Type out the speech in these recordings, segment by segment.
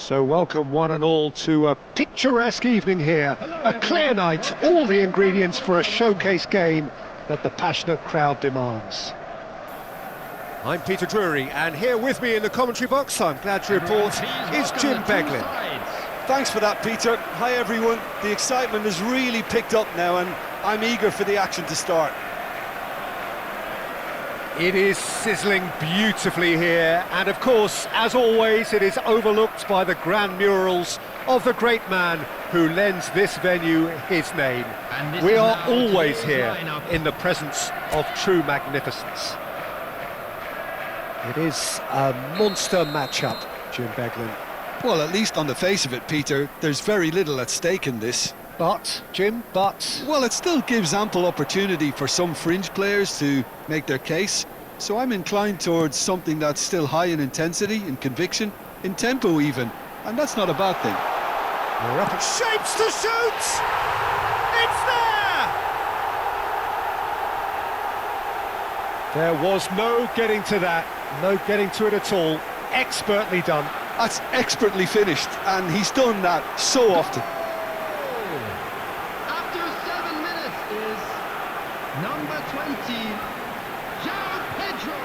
So welcome one and all to a picturesque evening here. A clear night, all the ingredients for a showcase game that the passionate crowd demands. I'm Peter Drury, and here with me in the commentary box, I'm glad to report, is Jim Beglin. Thanks for that, Peter. Hi everyone. The excitement has really picked up now and I'm eager for the action to start. It is sizzling beautifully here, and of course, as always, it is overlooked by the grand murals of the great man who lends this venue his name. We are always here in the presence of true magnificence. It is a monster matchup, Jim Beglin. Well, at least on the face of it, Peter, there's very little at stake in this. But, Jim, Well, it still gives ample opportunity for some fringe players to make their case. So I'm inclined towards something that's still high in intensity, in conviction, in tempo even. And that's not a bad thing. We're up at shapes to shoot! It's there! There was no getting to that, no getting to it at all. Expertly done. That's expertly finished, and he's done that so often. After 7 minutes is number 20, Pedro.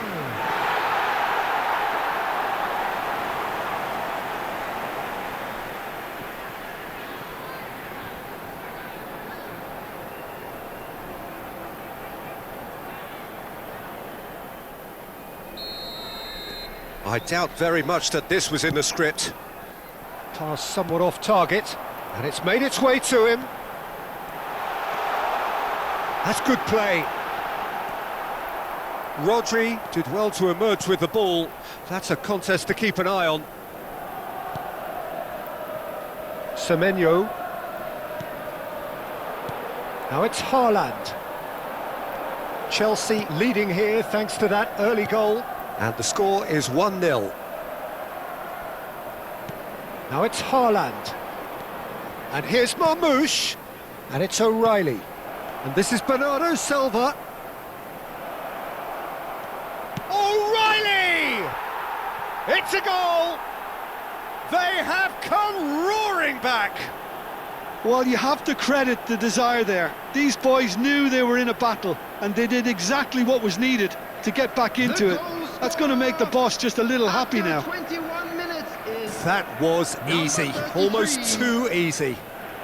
I doubt very much that this was in the script. pass somewhat off target, and it's made its way to him. That's good play. Rodri did well to emerge with the ball. That's a contest to keep an eye on. Semenyo. Now it's Haaland. Chelsea leading here thanks to that early goal. And the score is 1-0. Now it's Haaland. And here's Marmoush. And it's O'Reilly. And this is Bernardo Silva. O'Reilly! It's a goal! They have come roaring back! Well, you have to credit the desire there. These boys knew they were in a battle, and they did exactly what was needed to get back into it. That's going to make the boss just a little happy now. 21 minutes is That was easy, almost too easy.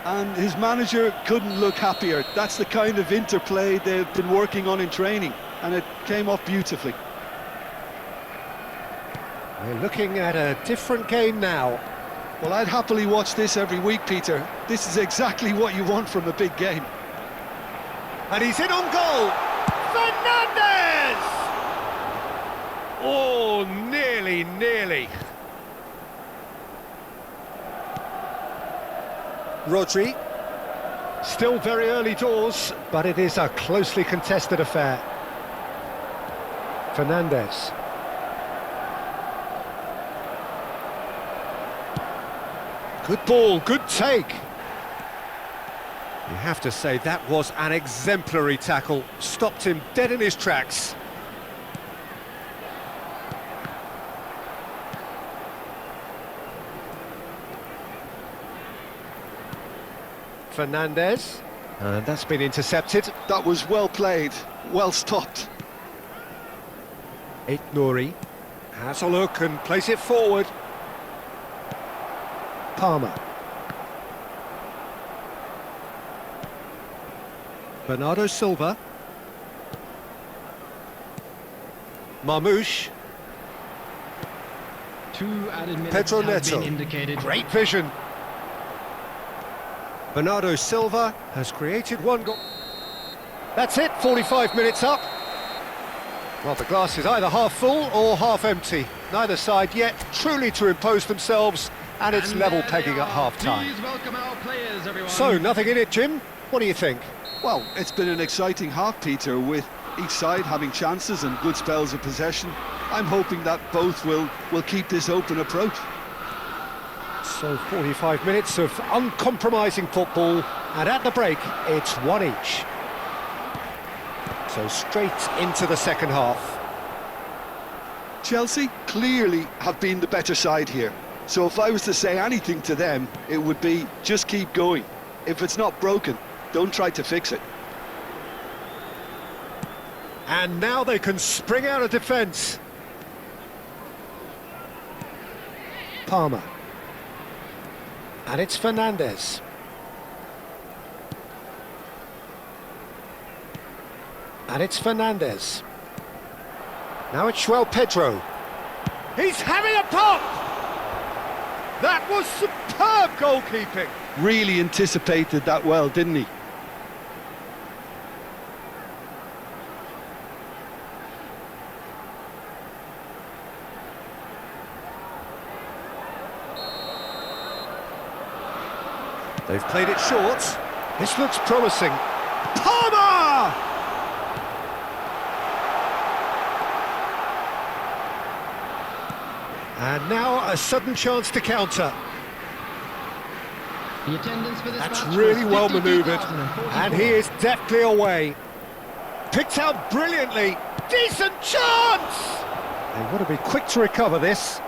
And his manager couldn't look happier. That's the kind of interplay they've been working on in training, and it came off beautifully. We're looking at a different game now. Well, I'd happily watch this every week, Peter. This is exactly what you want from a big game. And he's in on goal! Fernandez! Oh, nearly. Rodri. Still very early doors, but it is a closely contested affair. Fernandez. Good ball, good take. You have to say that was an exemplary tackle. Stopped him dead in his tracks. Fernandez. And that's been intercepted. That was well played, well stopped. Nouri has a look and plays it forward. Palmer. Bernardo Silva. Marmoush. 2 added minutes Pedro have Neto. been indicated. Great vision. Bernardo Silva has created one goal. That's it, 45 minutes up. Well, the glass is either half full or half empty. Neither side yet truly to impose themselves, and it's level pegging at half-time. Please welcome our players, everyone. So, nothing in it, Jim? What do you think? Well, it's been an exciting half, Peter, with each side having chances and good spells of possession. I'm hoping that both will keep this open approach. So 45 minutes of uncompromising football, and at the break, it's one each. So straight into the second half. Chelsea clearly have been the better side here. So if I was to say anything to them, it would be just keep going. If it's not broken, don't try to fix it. And now they can spring out of defence. Palmer. And it's Fernandez. And it's Fernandez. Now it's Pedro. He's having a pop! That was superb goalkeeping. Really anticipated that well, didn't he? They've played it short. This looks promising. Palmer! And now a sudden chance to counter. The attendance for this That's match really was well manoeuvred. 52,044. And he is deftly away. Picked out brilliantly. Decent chance! They want to be quick to recover this.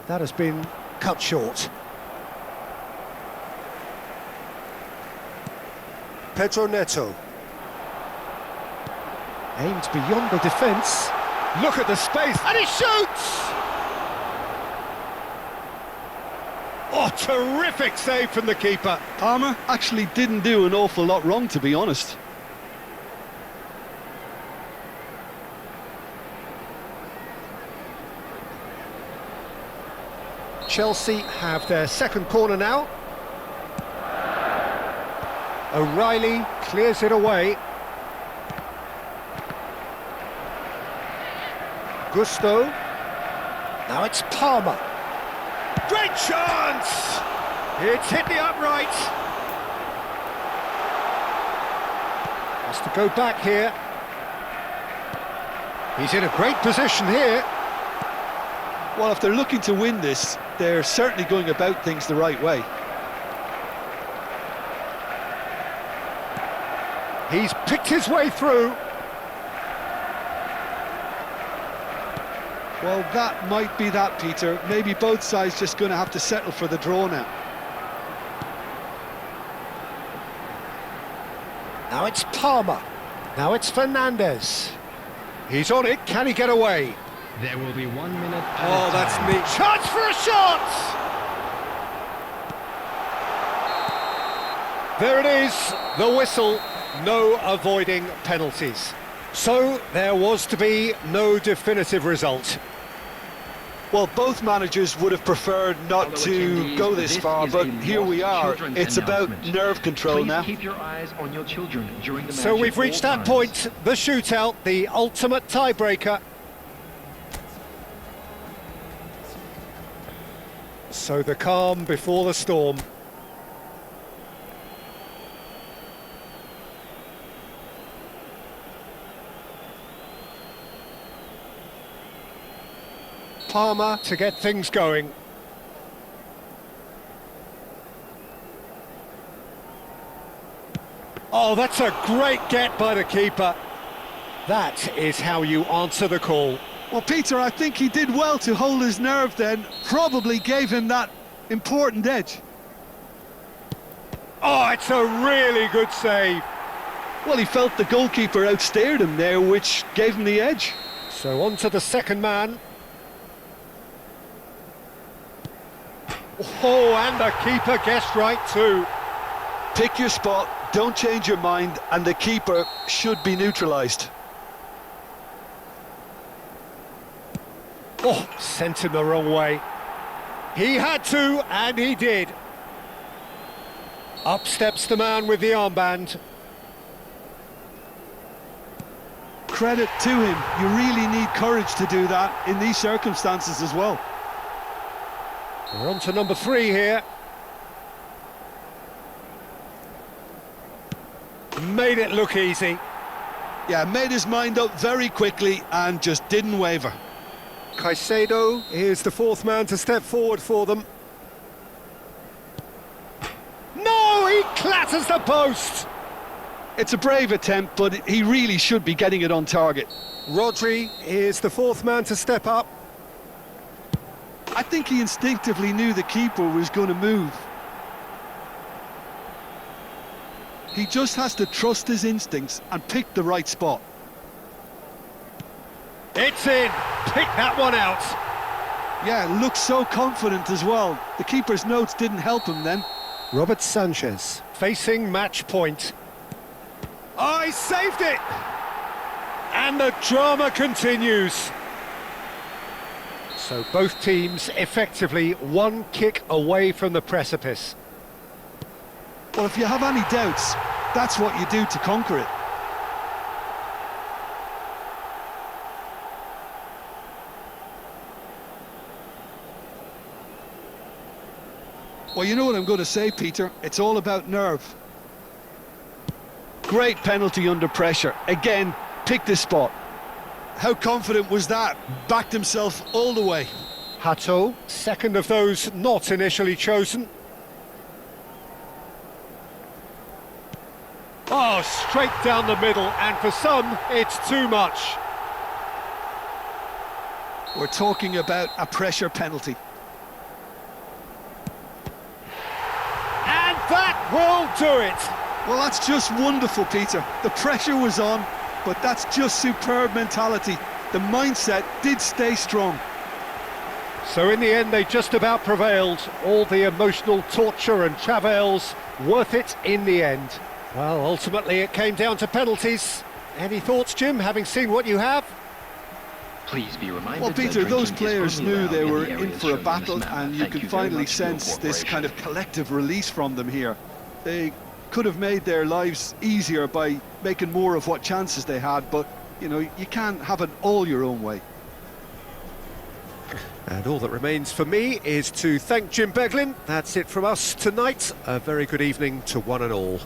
That has been cut short. Pedro Neto. Aimed beyond the defence. Look at the space, and he shoots! Oh, terrific save from the keeper. Palmer actually didn't do an awful lot wrong, to be honest. Chelsea have their second corner now. O'Reilly clears it away. Gusto. Now it's Palmer. Great chance! It's hit the upright. Has to go back here. He's in a great position here. Well, if they're looking to win this, they're certainly going about things the right way. He's picked his way through. Well, that might be that, Peter. Maybe both sides just going to have to settle for the draw now. Now it's Palmer. Now it's Fernandez. He's on it. Can he get away? There will be 1 minute. Oh, that's neat. Chance for a shot! There it is, the whistle. No avoiding penalties. So there was to be no definitive result. Well, both managers would have preferred not to go this far, but here we are. It's about nerve control now. Keep your eyes on your children during the match. So we've at reached all that times. point, the shootout, the ultimate tiebreaker. So the calm before the storm. Palmer to get things going. Oh, that's a great get by the keeper. That is how you answer the call. Well, Peter, I think he did well to hold his nerve then. Probably gave him that important edge. Oh, it's a really good save. Well, he felt the goalkeeper outstared him there, which gave him the edge. So on to the second man. Oh, and the keeper guessed right too. Pick your spot, don't change your mind, and the keeper should be neutralised. Oh, sent him the wrong way. He had to, and he did. Up steps the man with the armband. Credit to him. You really need courage to do that in these circumstances as well. We're on to number 3 here. Made it look easy. Yeah, made his mind up very quickly and just didn't waver. Caicedo is the 4th man to step forward for them. No, he clatters the post! It's a brave attempt, but he really should be getting it on target. Rodri is the 4th man to step up. I think he instinctively knew the keeper was going to move. He just has to trust his instincts and pick the right spot. It's in! Pick that one out! Yeah, looks so confident as well. The keeper's notes didn't help him then. Robert Sanchez. Facing match point. Oh, he saved it! And the drama continues. So both teams effectively one kick away from the precipice. Well, if you have any doubts, that's what you do to conquer it. Well, you know what I'm going to say, Peter? It's all about nerve. Great penalty under pressure. Again, pick the spot. How confident was that? Backed himself all the way. Hato, second of those not initially chosen. Oh, straight down the middle, and for some, it's too much. We're talking about a pressure penalty. And that will do it. Well, that's just wonderful, Peter. The pressure was on, but that's just superb mentality. The mindset did stay strong. So in the end, they just about prevailed. All the emotional torture and travails, worth it in the end. Well, ultimately it came down to penalties. Any thoughts, Jim, having seen what you have? Please be reminded. Well, Peter, that those drinking is players only knew allowed they in were the in areas for a shown on this battle, map. and you Thank can very finally much for your sense this kind of cooperation. collective release from them here. They could have made their lives easier by making more of what chances they had, but, you know, you can't have it all your own way. And all that remains for me is to thank Jim Beglin. That's it from us tonight. A very good evening to one and all.